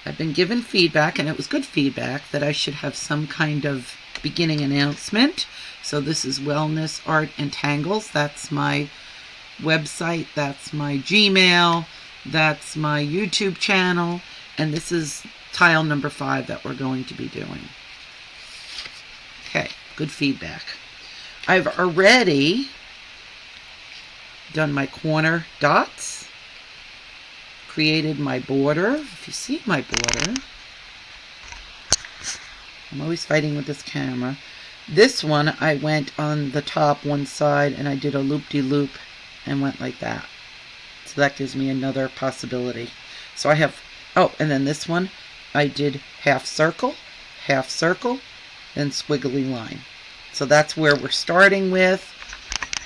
I've been given feedback, and it was good feedback, that I should have some kind of beginning announcement. So this is Wellnessartandtangles. That's my website, that's my Gmail, that's my YouTube channel, and this is tile number 5 that we're going to be doing. Okay, good feedback. I've already done my corner dots, created my border. If you see my border, I'm always fighting with this camera. This one, I went on the top one side and I did a loop-de-loop and went like that. So that gives me another possibility. So I have, oh, and then this one, I did half circle, then squiggly line. So that's where we're starting with.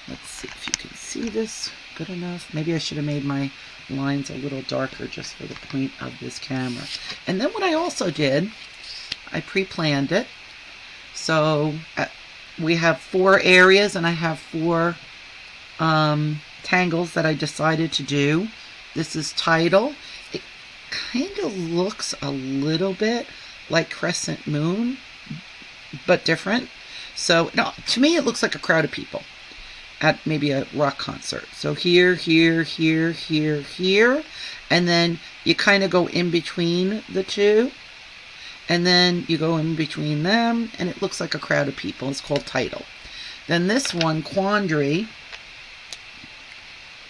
Let's see if you can see this good enough. Maybe I should have made my lines a little darker just for the point of this camera. And then what I also did, I pre-planned it. So we have 4 areas and I have 4 tangles that I decided to do. This is Tidal. It kind of looks a little bit like Crescent Moon, but different. So no, to me it looks like a crowd of people at maybe a rock concert. So here, here, here, here, here, and then you kind of go in between the two, and then you go in between them, and it looks like a crowd of people. It's called Tidal. Then this one, Quandry,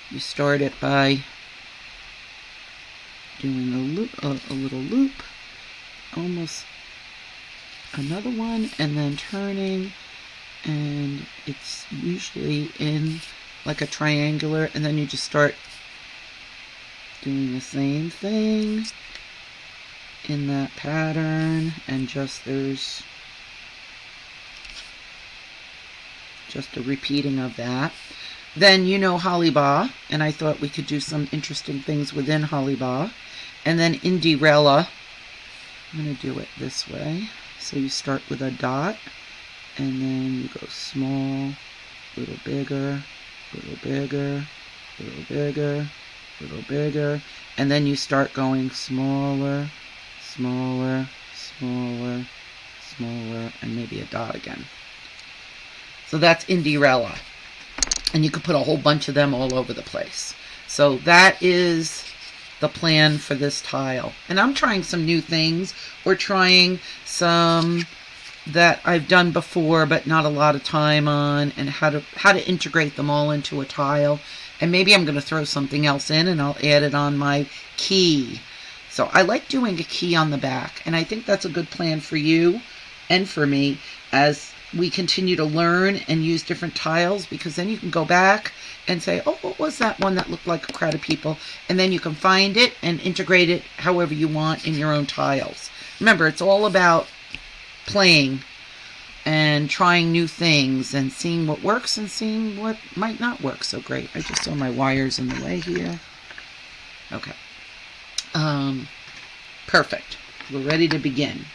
you start it by doing a loop, a little loop, almost another one, and then turning, and it's usually in like a triangular, and then you just start doing the same thing in that pattern, and just there's just a repeating of that. Then you know Hollibaugh, and I thought we could do some interesting things within Hollibaugh. And then Indy-Rella, I'm going to do it this way. So you start with a dot, and then you go small, little bigger, little bigger, little bigger, little bigger, and then you start going smaller, smaller, smaller, smaller, and maybe a dot again. So that's Indy-Rella. And you could put a whole bunch of them all over the place. So that is the plan for this tile. And I'm trying some new things, or trying some that I've done before but not a lot of time on, and how to integrate them all into a tile. And maybe I'm going to throw something else in and I'll add it on my key. So I like doing a key on the back, and I think that's a good plan for you and for me as we continue to learn and use different tiles, because then you can go back and say, oh, what was that one that looked like a crowd of people? And then you can find it and integrate it however you want in your own tiles. Remember, it's all about playing and trying new things and seeing what works and seeing what might not work so great. I just saw my wires in the way here. Okay. Perfect. We're ready to begin.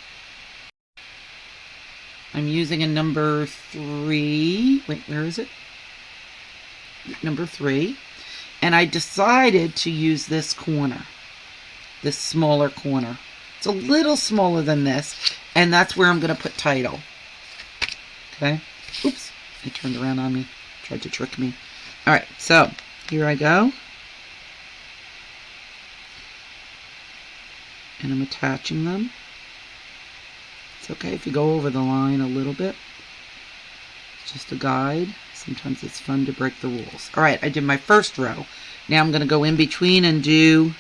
I'm using a number 3. Wait, where is it? Number 3. And I decided to use this corner, this smaller corner. It's a little smaller than this, and that's where I'm going to put Tidal. Okay. Oops. It turned around on me. Tried to trick me. All right. So here I go. And I'm attaching them. It's okay if you go over the line a little bit. It's just a guide. Sometimes it's fun to break the rules. All right, I did my first row. Now I'm going to go in between and do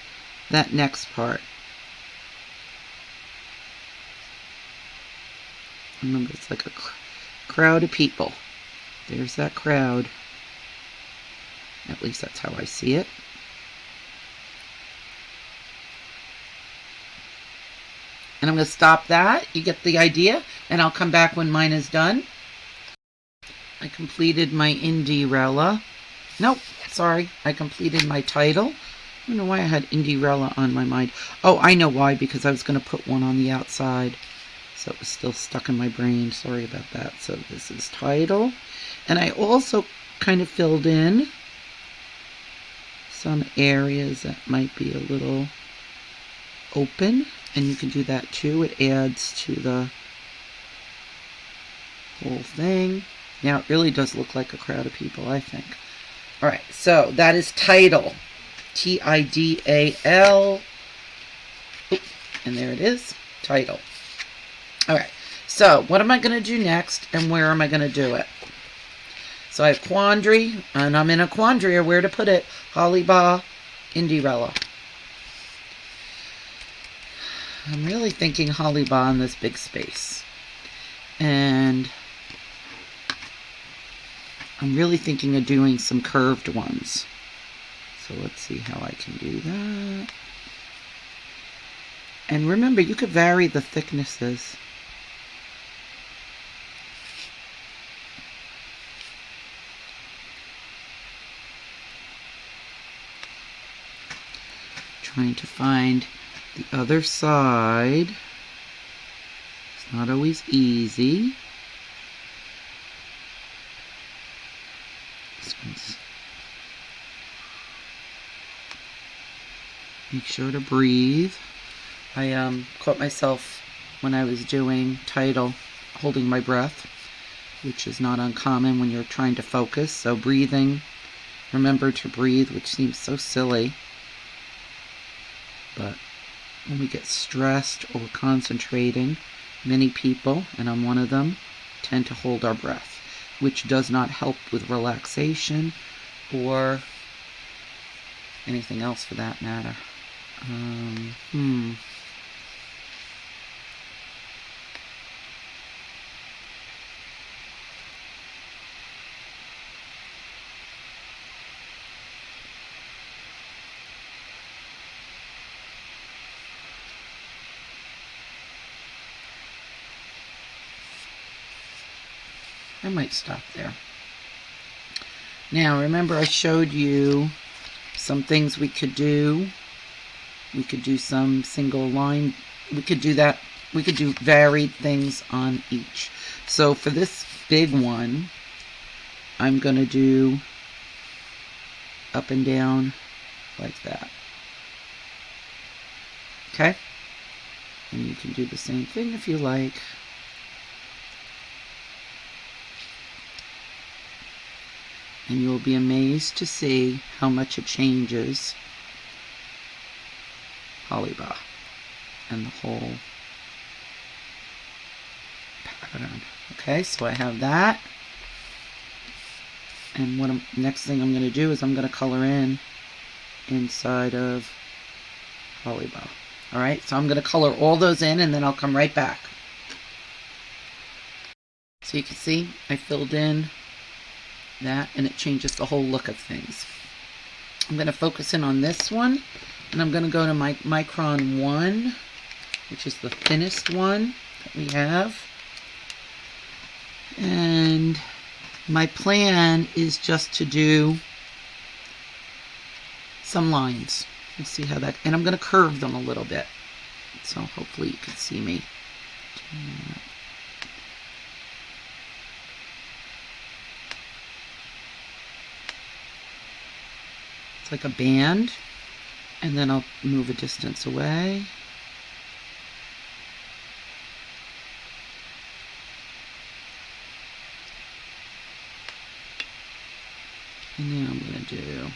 that next part. Remember, it's like a crowd of people. There's that crowd. At least that's how I see it. And I'm going to stop that. You get the idea. And I'll come back when mine is done. I completed my Indy-Rella. Nope, sorry. I completed my Tidal. I don't know why I had Indy-Rella on my mind. Oh, I know why. Because I was going to put one on the outside. So it was still stuck in my brain. Sorry about that. So this is Tidal. And I also kind of filled in some areas that might be a little open, and you can do that too. It adds to the whole thing. Now it really does look like a crowd of people, I think. All right, so that is Tidal. Tidal. Oop, and there it is, Tidal. All right, so what am I going to do next, and where am I going to do it? So I have Quandry, and I'm in a quandary of where to put it. Hollibaugh, Indy-Rella. I'm really thinking Hollibaugh in this big space. And I'm really thinking of doing some curved ones. So let's see how I can do that. And remember, you could vary the thicknesses. Trying to find the other side. It's not always easy. This one's... Make sure to breathe. I caught myself when I was doing Tidal holding my breath, which is not uncommon when you're trying to focus. So breathing, remember to breathe, which seems so silly. But when we get stressed or concentrating, many people, and I'm one of them, tend to hold our breath, which does not help with relaxation or anything else for that matter. I might stop there. Now, remember I showed you some things we could do. We could do some single line. We could do that. We could do varied things on each. So for this big one, I'm going to do up and down like that. Okay? And you can do the same thing if you like. And you will be amazed to see how much it changes Hollibaugh and the whole pattern. Okay, so I have that. And what next thing I'm going to do is I'm going to color in inside of Hollibaugh. All right, so I'm going to color all those in, and then I'll come right back. So you can see I filled in that, and it changes the whole look of things. I'm going to focus in on this one, and I'm going to go to my micron 1, which is the thinnest one that we have. And my plan is just to do some lines. You'll see how that, and I'm going to curve them a little bit. So hopefully you can see me doing that. It's like a band, and then I'll move a distance away. And then I'm going to do,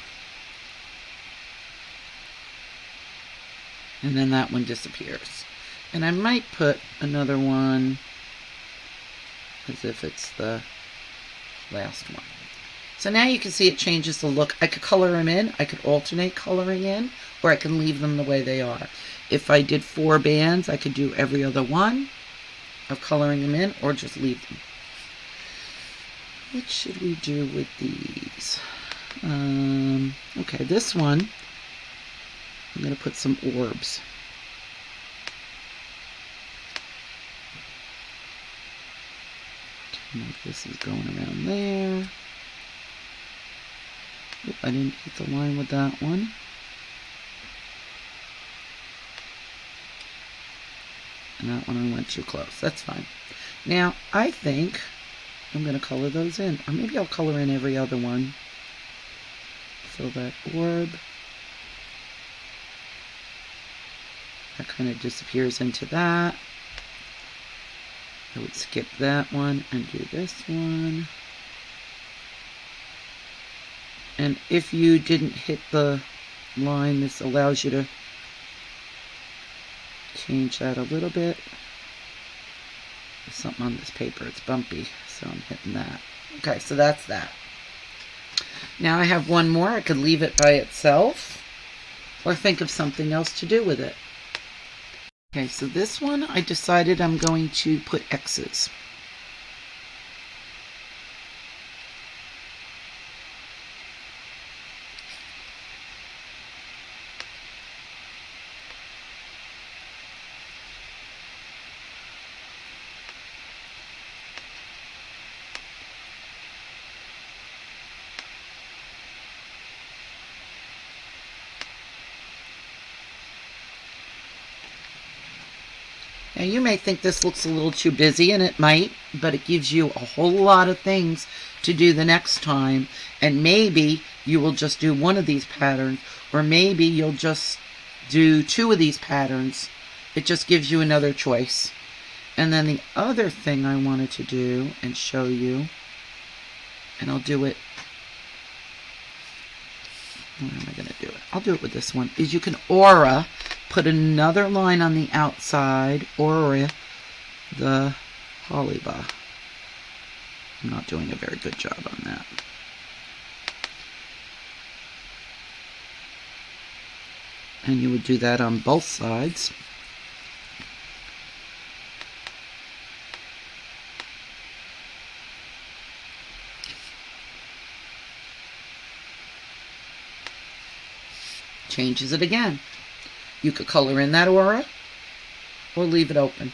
and then that one disappears. And I might put another one as if it's the last one. So now you can see it changes the look. I could color them in, I could alternate coloring in, or I can leave them the way they are. If I did 4 bands, I could do every other one of coloring them in, or just leave them. What should we do with these? Okay, this one, I'm going to put some orbs. This is going around there. Oop, I didn't hit the line with that one. And that one I went too close. That's fine. Now, I think I'm going to color those in. Or maybe I'll color in every other one. Fill that orb. That kind of disappears into that. I would skip that one and do this one. And if you didn't hit the line, this allows you to change that a little bit. There's something on this paper, it's bumpy, so I'm hitting that. Okay, so that's that. Now I have one more. I could leave it by itself or think of something else to do with it. Okay, so this one I decided I'm going to put X's. Now you may think this looks a little too busy, and it might, but it gives you a whole lot of things to do the next time, and maybe you will just do one of these patterns, or maybe you'll just do 2 of these patterns. It just gives you another choice. And then the other thing I wanted to do and show you, and I'll do it, where am I going to do it? I'll do it with this one, is you can aura, put another line on the outside, aura the Hollibaugh. I'm not doing a very good job on that. And you would do that on both sides. Changes it again. You could color in that aura or leave it open.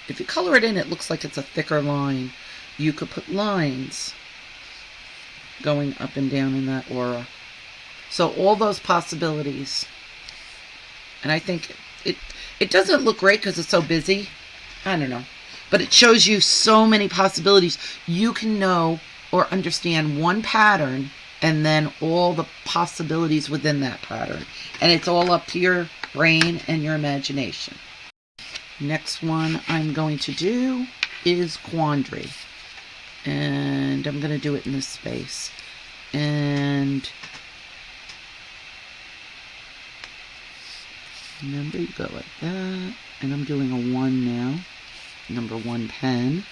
If you color it in, it looks like it's a thicker line. You could put lines going up and down in that aura. So all those possibilities. And I think it doesn't look great because it's so busy. I don't know. But it shows you so many possibilities. You can know or understand one pattern and then all the possibilities within that pattern. And it's all up to your brain and your imagination. Next one I'm going to do is Quandry. And I'm going to do it in this space. And remember, you go like that. And I'm doing a 1 now. Number 1 pen.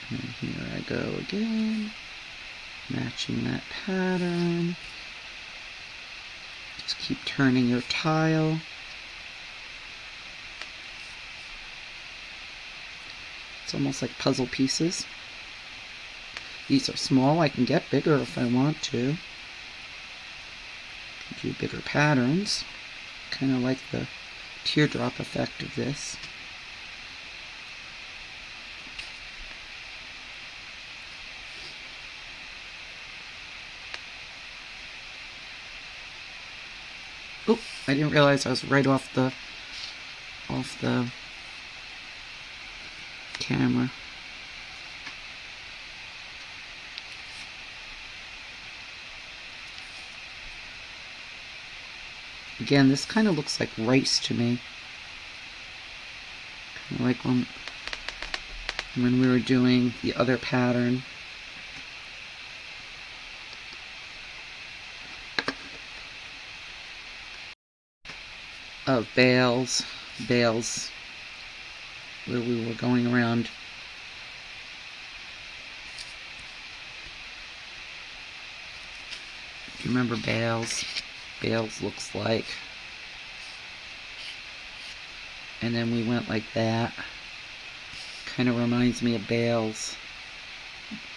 And here I go again, matching that pattern. Just keep turning your tile. It's almost like puzzle pieces. These are small. I can get bigger if I want to. Do bigger patterns. Kind of like the teardrop effect of this. Oop, I didn't realize I was right off the camera. Again, this kind of looks like rice to me. Kind of like when we were doing the other pattern. Of bales, where we were going around. Do you remember bales? Bales looks like. And then we went like that. Kind of reminds me of bales.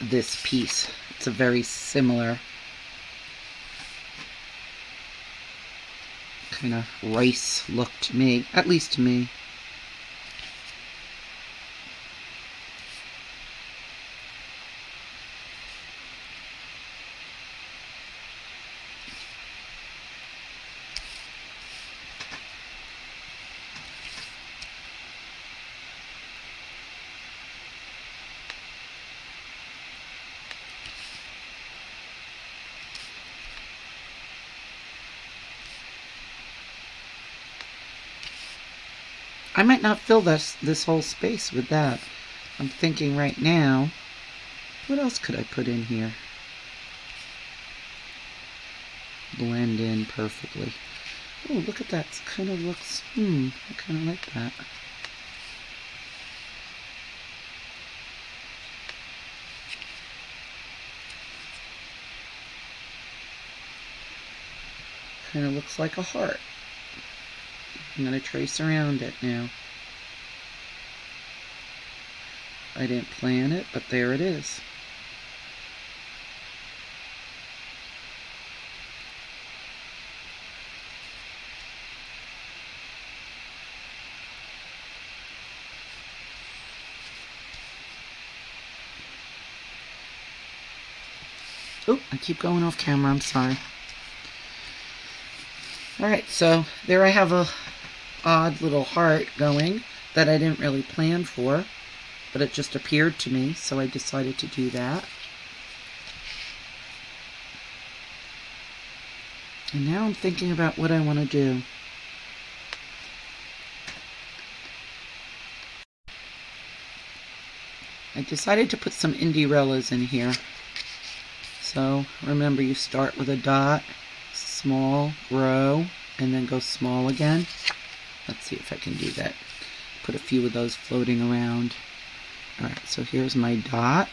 This piece. It's a very similar kind of rice look to me, at least to me. I might not fill this whole space with that. I'm thinking right now, what else could I put in here? Blend in perfectly. Oh, look at that. It kind of looks, I kind of like that. Kind of looks like a heart. I'm going to trace around it now. I didn't plan it, but there it is. Oh, I keep going off camera, I'm sorry. Alright, so there I have a odd little heart going that I didn't really plan for, but it just appeared to me, so I decided to do that. And now I'm thinking about what I want to do. I decided to put some Indy-Rellas in here. So remember, you start with a dot, small, grow, and then go small again. Let's see if I can do that. Put a few of those floating around. Alright, so here's my dot.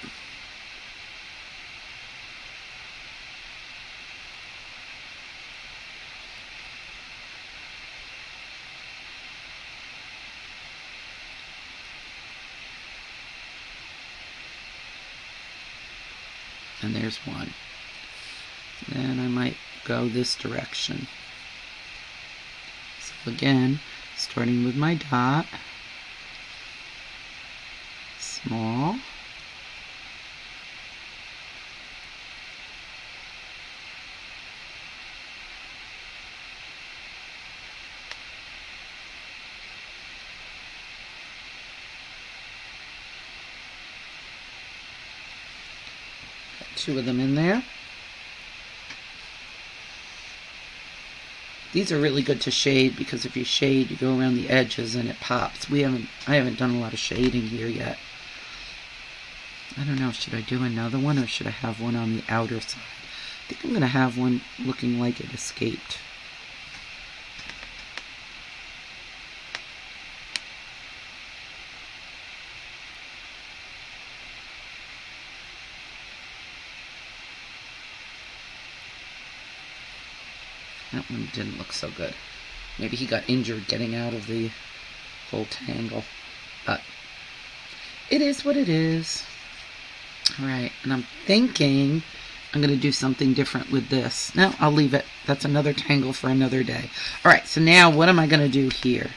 And there's one. Then I might go this direction. So again, starting with my dot, small, got two of them in there. These are really good to shade because if you shade, you go around the edges and it pops. I haven't done a lot of shading here yet. I don't know, should I do another one or should I have one on the outer side? I think I'm going to have one looking like it escaped. That one didn't look so good. Maybe he got injured getting out of the whole tangle. But it is what it is. Alright, and I'm thinking I'm going to do something different with this. No, I'll leave it. That's another tangle for another day. Alright, so now what am I going to do here?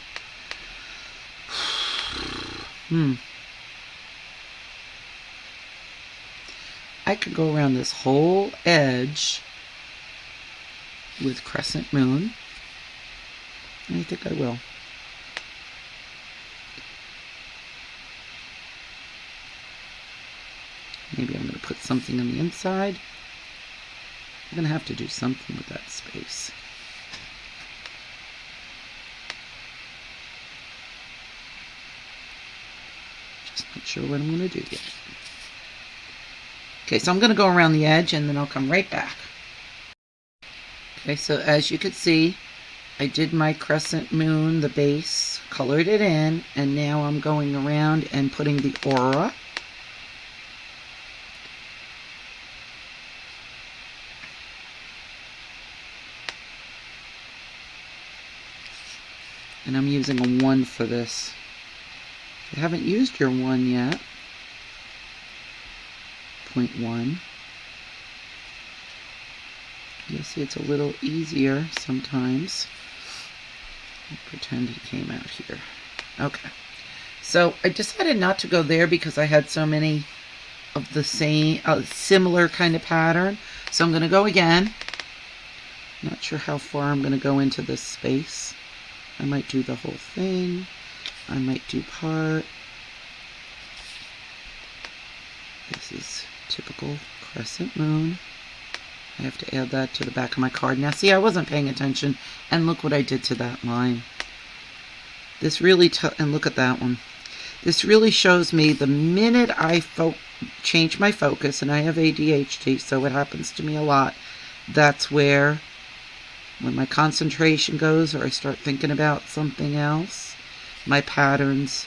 I could go around this whole edge with Crescent Moon. I think I will. Maybe I'm going to put something on the inside. I'm going to have to do something with that space. Just not sure what I'm going to do yet. Okay, so I'm going to go around the edge and then I'll come right back. Okay, so as you can see, I did my Crescent Moon, the base, colored it in, and now I'm going around and putting the aura. And I'm using a 1 for this. If you haven't used your 1 yet, 0.1. You'll see it's a little easier sometimes. I'll pretend he came out here. Okay. So I decided not to go there because I had so many of the same, similar kind of pattern. So I'm going to go again. Not sure how far I'm going to go into this space. I might do the whole thing. I might do part. This is typical Crescent Moon. I have to add that to the back of my card. Now see, I wasn't paying attention, and look what I did to that line. This really, and look at that one. This really shows me the minute I change my focus, and I have ADHD, so it happens to me a lot. That's where, when my concentration goes, or I start thinking about something else, my patterns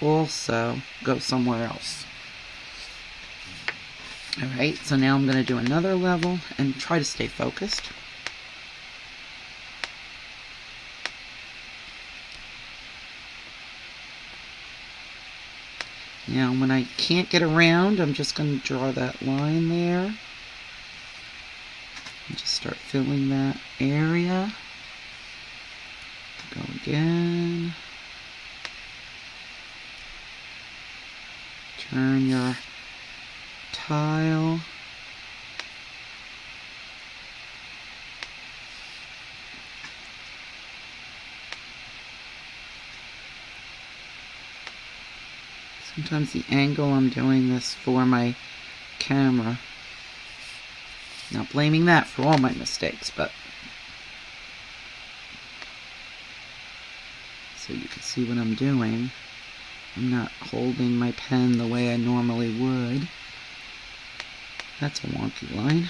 also go somewhere else. Alright, so now I'm going to do another level and try to stay focused. Now when I can't get around, I'm just going to draw that line there. And just start filling that area. Go again. Turn your tile. Sometimes the angle I'm doing this for my camera. Not blaming that for all my mistakes, but so you can see what I'm doing. I'm not holding my pen the way I normally would. That's a wonky line.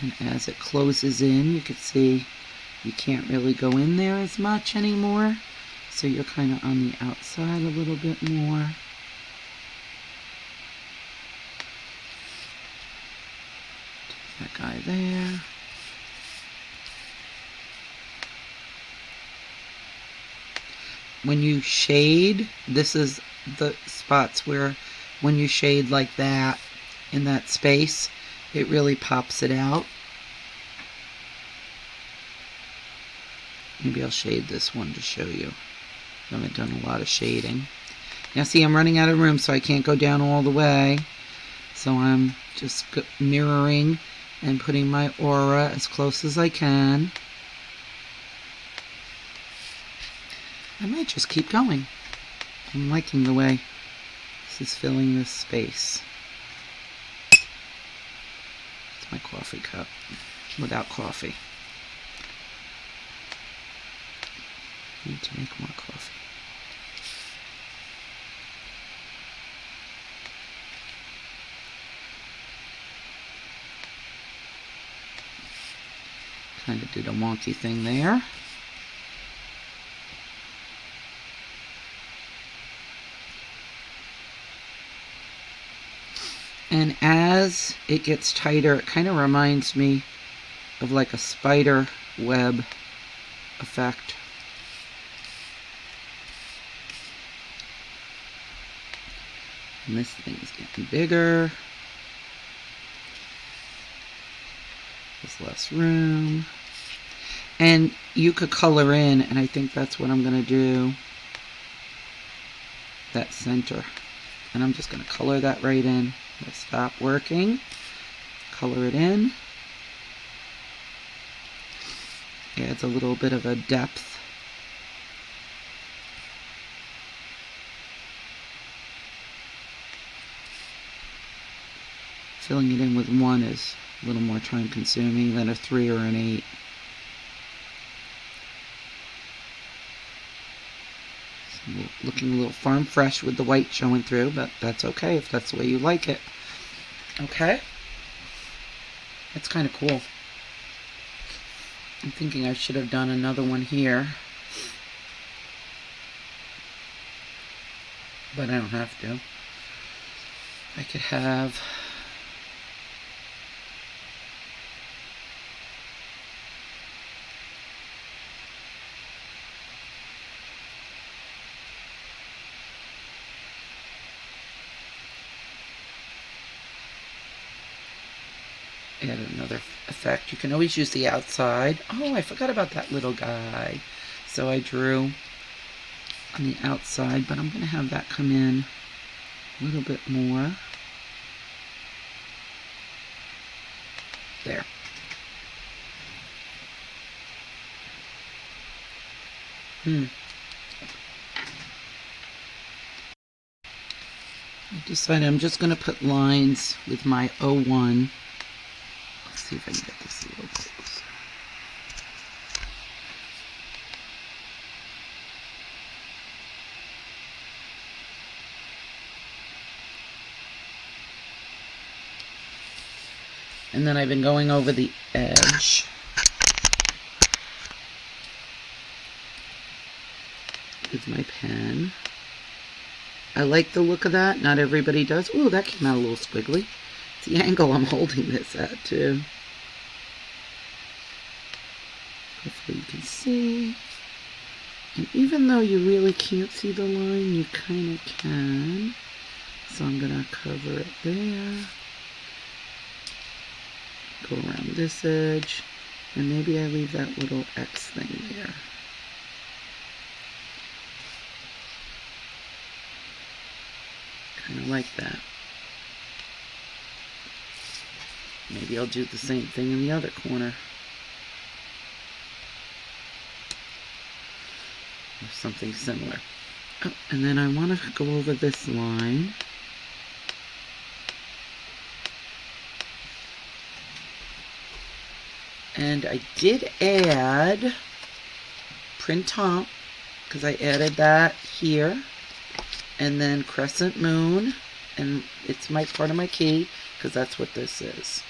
And as it closes in, you can see you can't really go in there as much anymore. So you're kind of on the outside a little bit more. That guy there. When you shade, this is the spots where when you shade like that in that space, it really pops it out. Maybe I'll shade this one to show you. I haven't done a lot of shading. Now see, I'm running out of room, so I can't go down all the way. So I'm just mirroring and putting my aura as close as I can. I might just keep going. I'm liking the way this is filling this space. It's my coffee cup without coffee. Need to make more coffee. Kind of did a wonky thing there. And as it gets tighter, it kind of reminds me of like a spider web effect. And this thing's getting bigger. There's less room. And you could color in, and I think that's what I'm going to do. That center. And I'm just going to color that right in. Let's stop working. Color it in. Adds a little bit of a depth. Filling it in with 1 is a little more time consuming than a 3 or an 8. So looking a little farm fresh with the white showing through, but that's okay if that's the way you like it. Okay? That's kind of cool. I'm thinking I should have done another one here. But I don't have to. I could have add another effect. You can always use the outside. Oh, I forgot about that little guy. So I drew on the outside, but I'm going to have that come in a little bit more. There. I decided I'm just going to put lines with my 01 see if I can get this a little closer. And then I've been going over the edge with my pen. I like the look of that. Not everybody does. Ooh, that came out a little squiggly. It's the angle I'm holding this at, too. Hopefully you can see. And even though you really can't see the line, you kind of can. So I'm going to cover it there. Go around this edge, and maybe I leave that little X thing there. Kind of like that. Maybe I'll do the same thing in the other corner. Or something similar. Oh, and then I want to go over this line. And I did add Printemps, because I added that here. And then Crescent Moon, and it's part of my key, because that's what this is.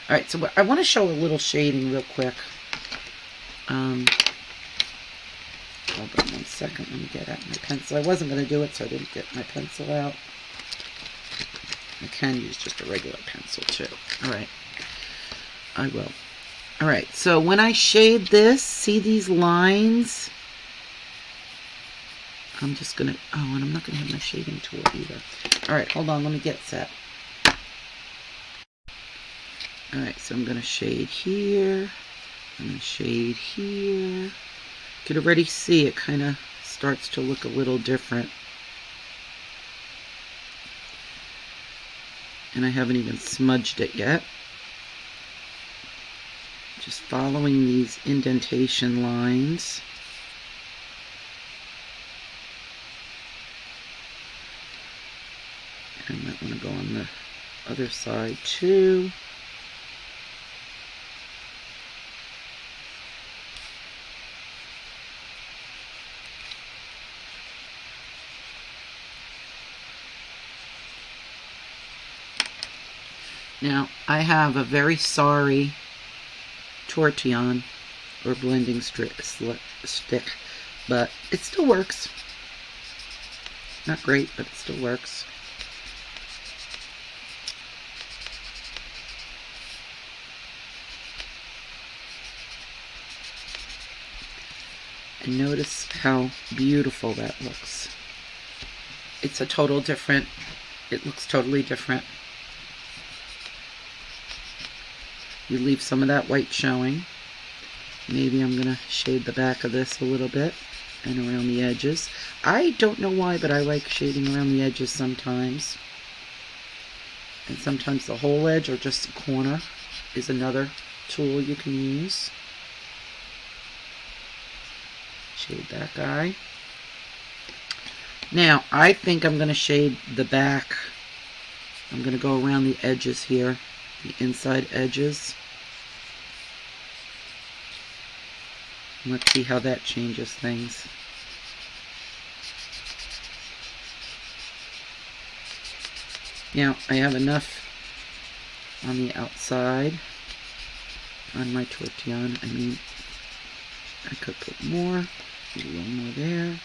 Alright, so I want to show a little shading real quick. Hold on one second, let me get out my pencil. I wasn't going to do it, so I didn't get my pencil out. I can use just a regular pencil, too. Alright. I will. Alright, so when I shade this, see these lines? I'm just going to, oh, and I'm not going to have my shading tool either. Alright, hold on, let me get set. Alright, so I'm going to shade here. I'm going to shade here. You could already see it kind of starts to look a little different. And I haven't even smudged it yet. Just following these indentation lines. And I might want to go on the other side too. Now, I have a very sorry tortillon or blending stick, but it still works. Not great, but it still works. And notice how beautiful that looks. It's a total different, it looks totally different. You leave some of that white showing. Maybe I'm going to shade the back of this a little bit and around the edges. I don't know why, but I like shading around the edges sometimes. And sometimes the whole edge or just the corner is another tool you can use. Shade that guy. Now, I think I'm going to shade the back. I'm going to go around the edges here. The inside edges. Let's see how that changes things. Now, I have enough on the outside on my tortillon. I mean, I could put more, a little more there.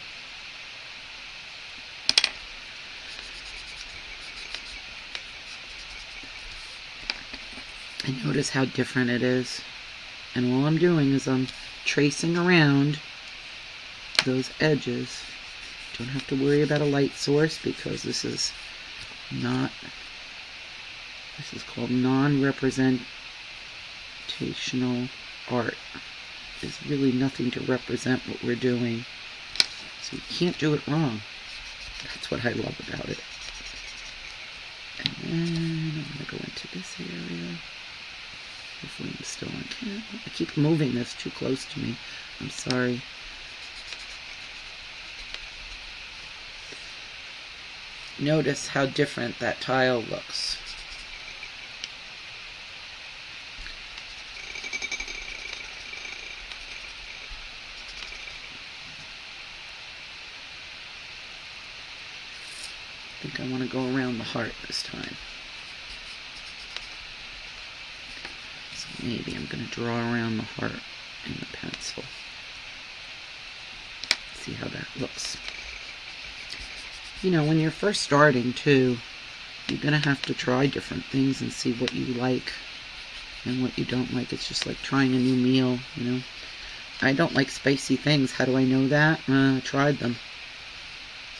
And notice how different it is. And all I'm doing is I'm tracing around those edges. Don't have to worry about a light source because this is called non-representational art. There's really nothing to represent what we're doing. So you can't do it wrong. That's what I love about it. And then I'm going to go into this area. Hopefully I'm still on camera. I keep moving this too close to me. I'm sorry. Notice how different that tile looks. think I want to go around the heart this time. So maybe I'm going to draw around the heart in the pencil. See how that looks. You know, when you're first starting too, you're going to have to try different things and see what you like and what you don't like. It's just like trying a new meal, you know. I don't like spicy things. How do I know that? I tried them.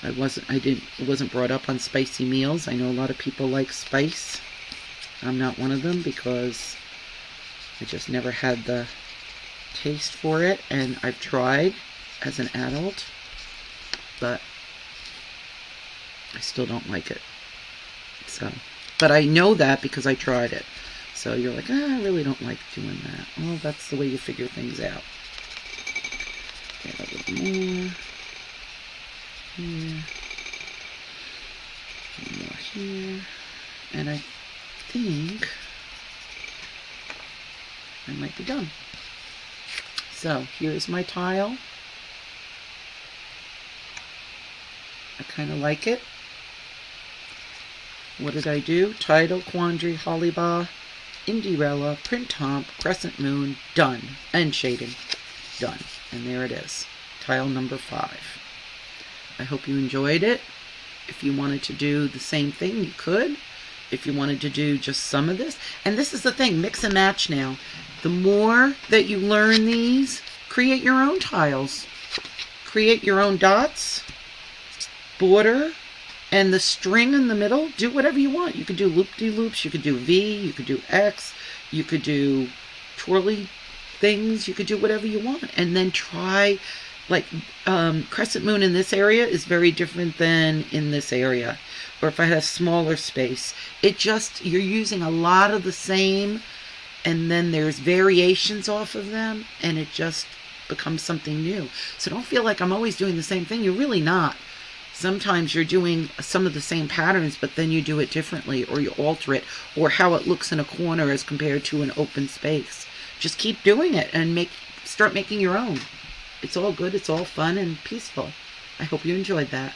I wasn't brought up on spicy meals. I know a lot of people like spice. I'm not one of them because I just never had the taste for it, and I've tried as an adult, but I still don't like it. So, but I know that because I tried it. So you're like, I really don't like doing that. Well, that's the way you figure things out. Okay, a little more. Here. More here. And I think I might be done. So here's my tile. I kind of like it. What did I do? Tidal, Quandry, Hollibaugh, Indy-Rella, Printemps, Crescent Moon, done. And shading, done. And there it is. Tile number 5. I hope you enjoyed it. If you wanted to do the same thing, you could. If you wanted to do just some of this. And this is the thing, mix and match now. The more that you learn these, create your own tiles. Create your own dots, border, and the string in the middle, do whatever you want. You could do loop-de-loops, you could do V, you could do X, you could do twirly things, you could do whatever you want. And then try, like, Crescent Moon in this area is very different than in this area. Or if I have smaller space, it just, you're using a lot of the same, and then there's variations off of them, and it just becomes something new. So don't feel like I'm always doing the same thing. You're really not. Sometimes you're doing some of the same patterns, but then you do it differently, or you alter it, or how it looks in a corner as compared to an open space. Just keep doing it and start making your own. It's all good, it's all fun and peaceful. I hope you enjoyed that.